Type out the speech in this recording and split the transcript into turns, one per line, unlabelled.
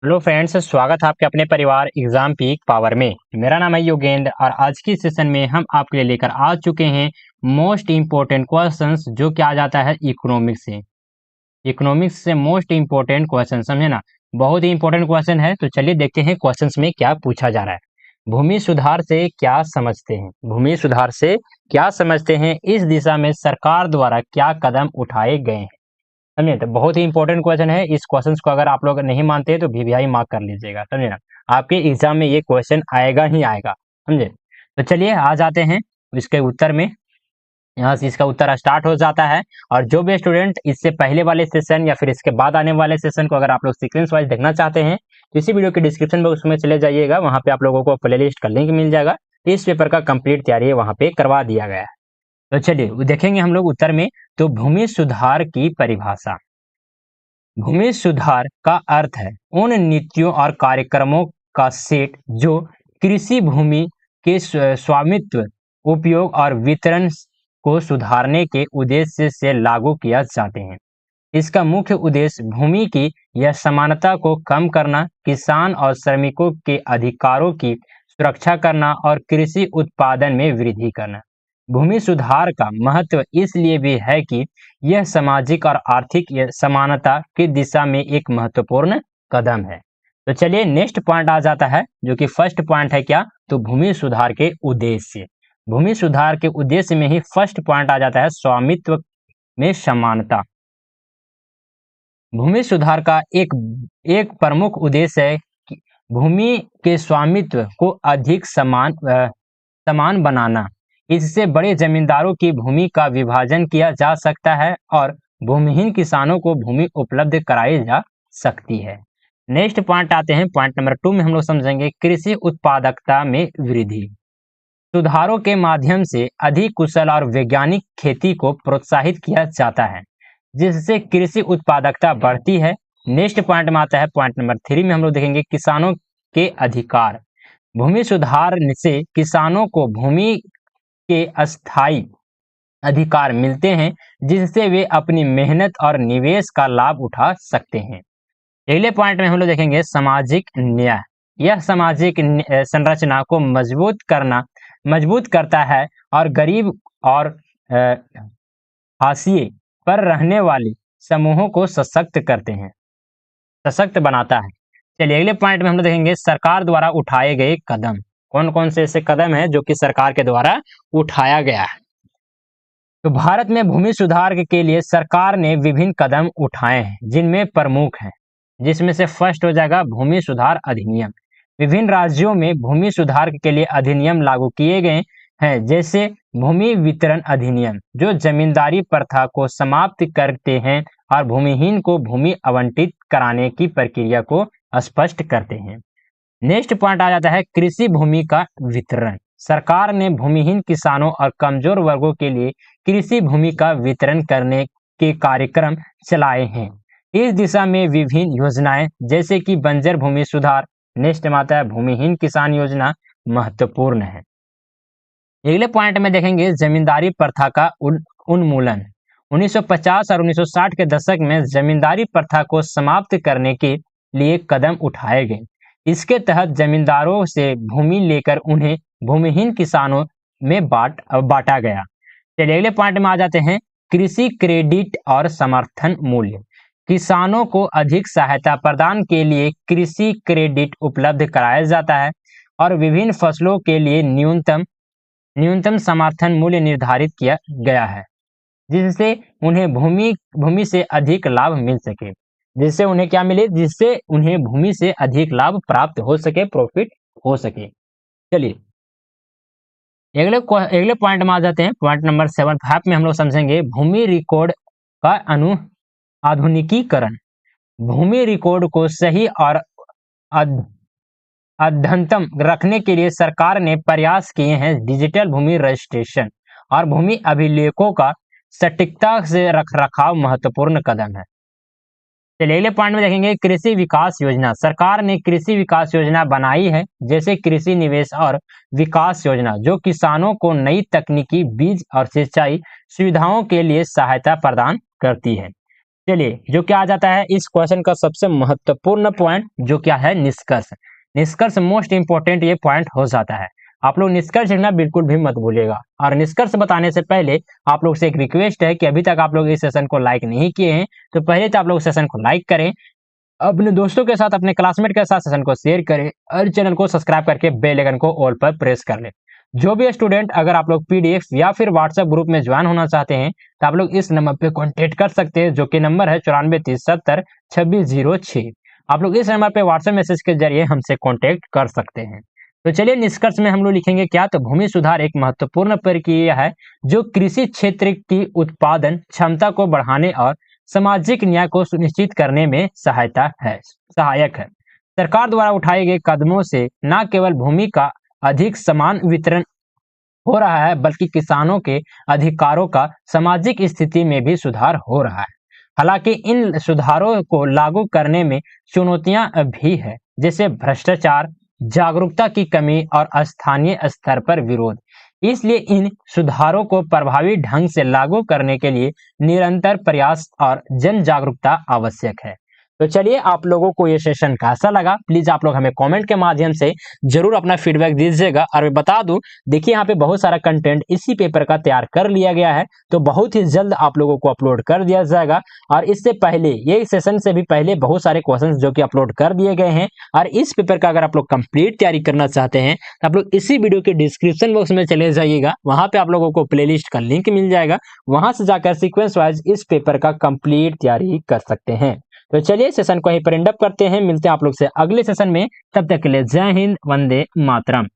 Hello friends, स्वागत है आपके अपने परिवार एग्जाम पीक पावर में। मेरा नाम है योगेंद्र और आज की सेशन में हम आपके लिए लेकर आ चुके हैं मोस्ट इम्पोर्टेंट क्वेश्चंस जो कि आ जाता है इकोनॉमिक्स से। इकोनॉमिक्स से मोस्ट इम्पोर्टेंट क्वेश्चन, समझे ना, बहुत ही इंपॉर्टेंट क्वेश्चन है। तो चलिए देखते हैं क्वेश्चंस में क्या पूछा जा रहा है। भूमि सुधार से क्या समझते हैं? भूमि सुधार से क्या समझते हैं? इस दिशा में सरकार द्वारा क्या कदम उठाए गए हैं? समझे, तो बहुत ही इंपॉर्टेंट क्वेश्चन है। इस क्वेश्चन को अगर आप लोग नहीं मानते तो वीवीआई मार्क कर लीजिएगा, समझे ना। आपके एग्जाम में ये क्वेश्चन आएगा ही आएगा, समझे। तो चलिए आ जाते हैं इसके उत्तर में। यहाँ से इसका उत्तर स्टार्ट हो जाता है। और जो भी स्टूडेंट इससे पहले वाले सेशन या फिर इसके बाद आने वाले सेशन को अगर आप लोग सीक्वेंस वाइज देखना चाहते हैं तो इसी वीडियो के डिस्क्रिप्शन बॉक्स में चले जाइएगा, वहाँ पे आप लोगों को प्लेलिस्ट का लिंक मिल जाएगा। इस पेपर का कंप्लीट तैयारी वहाँ पे करवा दिया गया है। तो चलिए देखेंगे हम लोग उत्तर में। तो भूमि सुधार की परिभाषा। भूमि सुधार का अर्थ है उन नीतियों और कार्यक्रमों का सेट जो कृषि भूमि के स्वामित्व, उपयोग और वितरण को सुधारने के उद्देश्य से लागू किया जाते हैं। इसका मुख्य उद्देश्य भूमि की असमानता को कम करना, किसान और श्रमिकों के अधिकारों की सुरक्षा करना और कृषि उत्पादन में वृद्धि करना। भूमि सुधार का महत्व इसलिए भी है कि यह सामाजिक और आर्थिक समानता की दिशा में एक महत्वपूर्ण कदम है। तो चलिए नेक्स्ट पॉइंट आ जाता है, जो कि फर्स्ट पॉइंट है क्या? तो भूमि सुधार के उद्देश्य। भूमि सुधार के उद्देश्य में ही फर्स्ट पॉइंट आ जाता है स्वामित्व में समानता। भूमि सुधार का एक प्रमुख उद्देश्य है कि भूमि के स्वामित्व को अधिक समान बनाना। इससे बड़े जमींदारों की भूमि का विभाजन किया जा सकता है और भूमिहीन किसानों को भूमि उपलब्ध कराई जा सकती है। नेक्स्ट पॉइंट आते हैं, पॉइंट नंबर 2 में हम लोग समझेंगे कृषि उत्पादकता में वृद्धि। सुधारों के माध्यम से अधिक कुशल और वैज्ञानिक खेती को प्रोत्साहित किया जाता है, जिससे कृषि उत्पादकता बढ़ती है। नेक्स्ट पॉइंट में आता है, पॉइंट नंबर 3 में हम लोग देखेंगे किसानों के अधिकार। भूमि सुधार से किसानों को भूमि के अस्थायी अधिकार मिलते हैं, जिससे वे अपनी मेहनत और निवेश का लाभ उठा सकते हैं। अगले पॉइंट में हम लोग देखेंगे सामाजिक न्याय। यह सामाजिक संरचना को मजबूत करता है और गरीब और हाशिए पर रहने वाले समूहों को सशक्त बनाता है। चलिए अगले पॉइंट में हम लोग देखेंगे सरकार द्वारा उठाए गए कदम। कौन कौन से ऐसे कदम हैं जो कि सरकार के द्वारा उठाया गया है? तो भारत में भूमि सुधार के लिए सरकार ने विभिन्न कदम उठाए हैं, जिनमें प्रमुख हैं, जिसमें से फर्स्ट हो जाएगा भूमि सुधार अधिनियम। विभिन्न राज्यों में भूमि सुधार के लिए अधिनियम लागू किए गए हैं, जैसे भूमि वितरण अधिनियम, जो जमींदारी प्रथा को समाप्त करते हैं और भूमिहीन को भूमि आवंटित कराने की प्रक्रिया को स्पष्ट करते हैं। नेक्स्ट पॉइंट आ जाता है कृषि भूमि का वितरण। सरकार ने भूमिहीन किसानों और कमजोर वर्गों के लिए कृषि भूमि का वितरण करने के कार्यक्रम चलाए हैं। इस दिशा में विभिन्न योजनाएं जैसे कि बंजर भूमि सुधार, नेक्स्ट में आता है भूमिहीन किसान योजना, महत्वपूर्ण है। अगले पॉइंट में देखेंगे जमींदारी प्रथा का उन्मूलन। 1950 और 1960 के दशक में जमींदारी प्रथा को समाप्त करने के लिए कदम उठाए गए। इसके तहत जमींदारों से भूमि लेकर उन्हें भूमिहीन किसानों में बांटा गया। चलिए अगले पॉइंट में आ जाते हैं कृषि क्रेडिट और समर्थन मूल्य। किसानों को अधिक सहायता प्रदान के लिए कृषि क्रेडिट उपलब्ध कराया जाता है और विभिन्न फसलों के लिए न्यूनतम समर्थन मूल्य निर्धारित किया गया है, जिससे उन्हें भूमि से अधिक लाभ मिल सके। जिससे उन्हें क्या मिले? जिससे उन्हें भूमि से अधिक लाभ प्राप्त हो सके, प्रॉफिट हो सके। चलिए अगले पॉइंट में आ जाते हैं, पॉइंट नंबर 7 में हम लोग समझेंगे भूमि रिकॉर्ड का आधुनिकीकरण। भूमि रिकॉर्ड को सही और अद्यतन रखने के लिए सरकार ने प्रयास किए हैं। डिजिटल भूमि रजिस्ट्रेशन और भूमि अभिलेखों का सटीकता से रखरखाव महत्वपूर्ण कदम है। चलिए अगले पॉइंट में देखेंगे कृषि विकास योजना। सरकार ने कृषि विकास योजना बनाई है, जैसे कृषि निवेश और विकास योजना, जो किसानों को नई तकनीकी, बीज और सिंचाई सुविधाओं के लिए सहायता प्रदान करती है। चलिए, जो क्या आ जाता है इस क्वेश्चन का सबसे महत्वपूर्ण पॉइंट, जो क्या है निष्कर्ष। निष्कर्ष मोस्ट इंपोर्टेंट ये पॉइंट हो जाता है। आप लोग निष्कर्ष लिखना बिल्कुल भी मत भूलिएगा। और निष्कर्ष बताने से पहले आप लोग से एक रिक्वेस्ट है कि अभी तक आप लोग इस सेशन को लाइक नहीं किए हैं, तो पहले तो आप लोग सेशन को लाइक करें, अपने दोस्तों के साथ, अपने क्लासमेट के साथ सेशन को शेयर करें और चैनल को सब्सक्राइब करके बेल आइकन को ऑल पर प्रेस कर लें। जो भी स्टूडेंट अगर आप लोग पीडीएफ या फिर व्हाट्सएप ग्रुप में ज्वाइन होना चाहते हैं, तो आप लोग इस नंबर पे कांटेक्ट कर सकते हैं, जो कि नंबर है 9430702606। आप लोग इस नंबर पे व्हाट्सएप मैसेज के जरिए हमसे कांटेक्ट कर सकते हैं। तो चलिए निष्कर्ष में हम लोग लिखेंगे क्या, तो भूमि सुधार एक महत्वपूर्ण प्रक्रिया है जो कृषि क्षेत्र की उत्पादन क्षमता को बढ़ाने और सामाजिक न्याय को सुनिश्चित करने में सहायक है। सरकार द्वारा उठाए गए कदमों से न केवल भूमि का अधिक समान वितरण हो रहा है, बल्कि किसानों के अधिकारों का सामाजिक स्थिति में भी सुधार हो रहा है। हालांकि इन सुधारों को लागू करने में चुनौतियां भी है, जैसे भ्रष्टाचार, जागरूकता की कमी और स्थानीय स्तर पर विरोध। इसलिए इन सुधारों को प्रभावी ढंग से लागू करने के लिए निरंतर प्रयास और जन जागरूकता आवश्यक है। तो चलिए, आप लोगों को ये सेशन कैसा लगा, प्लीज आप लोग हमें कमेंट के माध्यम से जरूर अपना फीडबैक दीजिएगा। और मैं बता दूं, देखिए यहाँ पे बहुत सारा कंटेंट इसी पेपर का तैयार कर लिया गया है, तो बहुत ही जल्द आप लोगों को अपलोड कर दिया जाएगा। और इससे पहले, ये सेशन से भी पहले बहुत सारे क्वेश्चन जो कि अपलोड कर दिए गए हैं। और इस पेपर का अगर आप लोग कंप्लीट तैयारी करना चाहते हैं, तो आप लोग इसी वीडियो के डिस्क्रिप्शन बॉक्स में चले जाइएगा, वहां पे आप लोगों को प्लेलिस्ट का लिंक मिल जाएगा, वहां से जाकर सीक्वेंस वाइज इस पेपर का कंप्लीट तैयारी कर सकते हैं। तो चलिए सेशन को यहीं पर एंड अप करते हैं, मिलते हैं आप लोग से अगले सेशन में। तब तक के लिए जय हिंद, वंदे मातरम।